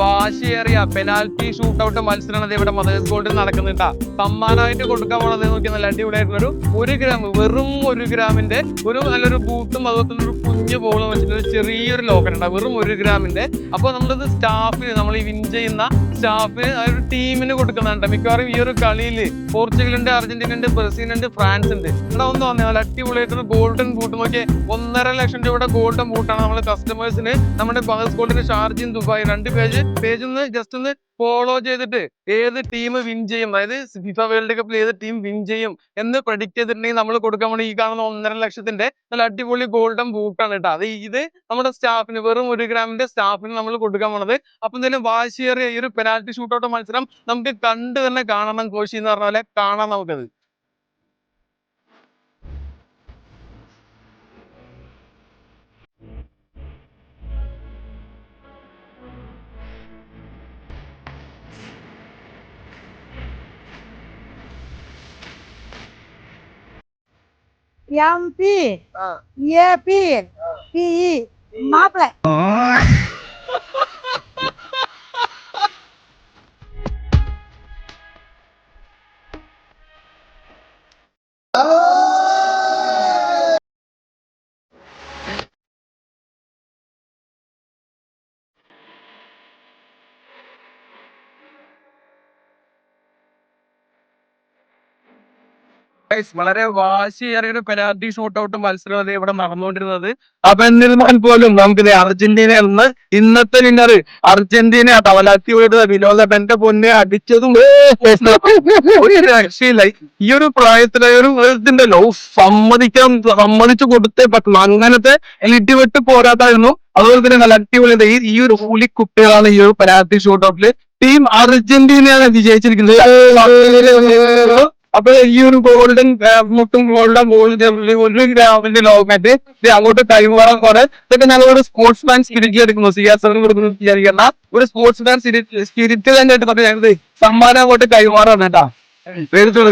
വാശിയേറിയ penalty shootout മത്സരമാണ് ഇവിടെ മദേഴ്സ് ഗോൾഡിൽ നടക്കുന്നുണ്ടാ. സമ്മാനമായിട്ട് കൊടുക്കാൻ പോണത് നോക്കി നല്ല അടിപൊളിയായിട്ടുള്ള ഒരു ഗ്രാം, വെറും 1 ഗ്രാമിന്റെ ഒരു നല്ലൊരു ബൂട്ടും അതുപോലെ ഒരു കുഞ്ഞു ബോളും വെച്ചിട്ട് ഒരു ചെറിയൊരു ലോക്കറ്റ് ഉണ്ടാവും, വെറും 1 ഗ്രാമിന്റെ. അപ്പൊ നമ്മളിത് സ്റ്റാഫിന്, നമ്മൾ ഈ വിൻ ചെയ്യുന്ന സ്റ്റാഫിന്, ഒരു ടീമിന് കൊടുക്കുന്നുണ്ട്. മിക്കവാറും ഈ ഒരു കളിയില് പോർച്ചുഗലുണ്ട്, അർജന്റീന ഉണ്ട്, ബ്രസീൽ ഉണ്ട്, ഫ്രാൻസ് ഉണ്ട്. ഇവിടെ ഒന്ന് വന്നേ, നല്ല അടിപൊളിയായിട്ടൊരു ഗോൾഡൻ ബൂട്ട് നോക്കിയേ. 1.5 ലക്ഷം രൂപയുടെ ഗോൾഡൻ ബൂട്ടാണ് നമ്മൾ കസ്റ്റമേഴ്സിന് നമ്മുടെ മദേഴ്സ് ഗോൾഡിന്റെ ഷാർജയും ദുബായ് 2 പേജ് ഒന്ന് ജസ്റ്റ് ഒന്ന് ഫോളോ ചെയ്തിട്ട് ഏത് ടീം വിൻ ചെയ്യും, അതായത് ഫിഫ വേൾഡ് കപ്പിൽ ഏത് ടീം വിൻ ചെയ്യും എന്ന് പ്രഡിക്ട് ചെയ്തിട്ടുണ്ടെങ്കിൽ നമ്മൾ കൊടുക്കാൻ വേണ്ടി ഈ കാണുന്ന 1.5 ലക്ഷത്തിന്റെ നല്ല അടിപൊളി ഗോൾഡൻ ബൂട്ടാണ് കേട്ടോ. ഇത് നമ്മുടെ സ്റ്റാഫിന്, വെറും 1 ഗ്രാമിന്റെ സ്റ്റാഫിന് നമ്മൾ കൊടുക്കാൻ പോണത്. അപ്പൊ എന്തായാലും വാശിയേറിയ ഈ ഒരു പെനാൽറ്റി ഷൂട്ടൗട്ട് മത്സരം നമുക്ക് കണ്ടു തന്നെ കാണണം. കോശി എന്ന് പറഞ്ഞ പോലെ കാണാം നമുക്കത്. MP, AP, PE, Mappila. വളരെ വാശിയേറിയ ഒരു പെനാൽറ്റി ഷൂട്ടൗട്ട് മത്സരം ഇവിടെ നടന്നുകൊണ്ടിരുന്നത്. അപ്പൊ എന്നിരുന്നാൽ പോലും നമുക്ക് അർജന്റീന എന്ന് ഇന്നത്തെ വിന്നർ അർജന്റീന തവലാത്തിയോട് വിനോദന്റെ പൊന്നെ അടിച്ചതും ഒരു രക്ഷയില്ല. ഈ ഒരു പ്രായത്തിലായ ഒരു ഇതുണ്ടല്ലോ, സമ്മതിച്ചു കൊടുത്തേ പറ്റുള്ളൂ. അങ്ങനത്തെ ഇടിവെട്ട് പോരാട്ടായിരുന്നു. അതുപോലെ തന്നെ നല്ല അടിപൊളി ഈ ഒരു പുലി കുട്ടികളാണ് ഈ ഒരു പെനാൽറ്റി ഷൂട്ടൗട്ടില് ടീം അർജന്റീനയാണ് വിജയിച്ചിരിക്കുന്നത്. അപ്പൊ ഈ ഒരു ഗോൾഡൻ മുട്ടും ഗോൾഡൻ ബോളിന്റെ 1 ഗ്രാമിന്റെ ലോകമായിട്ട് അങ്ങോട്ട് കൈമാറാൻ കുറെ ഇതൊക്കെ ഞങ്ങളൊരു സ്പോർട്സ് മാൻ സ്പിരിറ്റ് എടുക്കുന്നു. വിചാരിക്കുന്ന ഒരു സ്പോർട്സ് മാൻ സ്പിരിറ്റ് തന്നെ ഞങ്ങൾ സമ്മാനം അങ്ങോട്ട് കൈമാറാണ് കേട്ടാ. പേടിച്ചോളൂ.